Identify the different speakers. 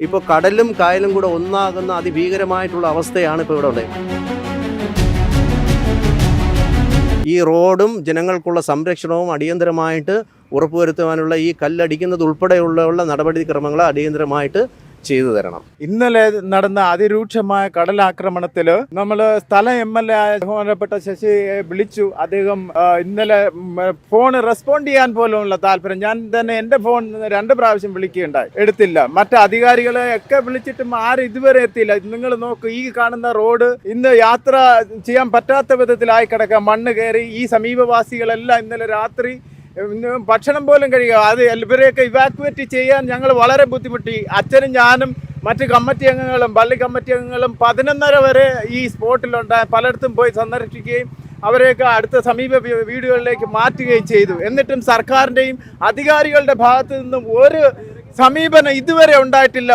Speaker 1: ഇപ്പോൾ കടലും കായലും കൂടെ ഒന്നാകുന്ന അതിഭീകരമായിട്ടുള്ള അവസ്ഥയാണ് ഇപ്പോൾ ഇവിടെ ഉള്ളത്. ഈ റോഡും ജനങ്ങൾക്കുള്ള സംരക്ഷണവും അടിയന്തരമായിട്ട് ഉറപ്പുവരുത്തുവാനുള്ള ഈ കല്ലടിക്കുന്നത് ഉൾപ്പെടെയുള്ള നടപടിക്രമങ്ങൾ അടിയന്തരമായിട്ട് ചെയ്തു തരണം.
Speaker 2: ഇന്നലെ നടന്ന അതിരൂക്ഷമായ കടലാക്രമണത്തിൽ നമ്മൾ സ്ഥല MLA ആയ ബഹുമാനപ്പെട്ട ശശിയെ വിളിച്ചു. അദ്ദേഹം ഇന്നലെ ഫോൺ റെസ്പോണ്ട് ചെയ്യാൻ പോലുമുള്ള താല്പര്യം, ഞാൻ തന്നെ എൻ്റെ ഫോൺ 2 പ്രാവശ്യം വിളിക്കുകയുണ്ടായി, എടുത്തില്ല. മറ്റ് അധികാരികളെ ഒക്കെ വിളിച്ചിട്ടും ആരും ഇതുവരെ എത്തിയില്ല. നിങ്ങൾ നോക്ക്, ഈ കാണുന്ന റോഡ് ഇന്ന് യാത്ര ചെയ്യാൻ പറ്റാത്ത വിധത്തിലായി കിടക്കുക. മണ്ണ് കയറി ഈ സമീപവാസികളെല്ലാം ഇന്നലെ രാത്രി ഭക്ഷണം പോലും കഴിയുക. അത് ഇവരെയൊക്കെ ഇവാക്യുവേറ്റ് ചെയ്യാൻ ഞങ്ങൾ വളരെ ബുദ്ധിമുട്ടി. അച്ഛനും ഞാനും മറ്റ് കമ്മിറ്റി അംഗങ്ങളും പള്ളി കമ്മിറ്റി അംഗങ്ങളും 11:30 വരെ ഈ സ്പോട്ടിലുണ്ടായി പലയിടത്തും പോയി സന്ദർശിക്കുകയും അവരെയൊക്കെ അടുത്ത സമീപ വീടുകളിലേക്ക് മാറ്റുകയും ചെയ്തു. എന്നിട്ടും സർക്കാരിൻ്റെയും അധികാരികളുടെ ഭാഗത്തു നിന്നും ഒരു സമീപനം ഇതുവരെ ഉണ്ടായിട്ടില്ല.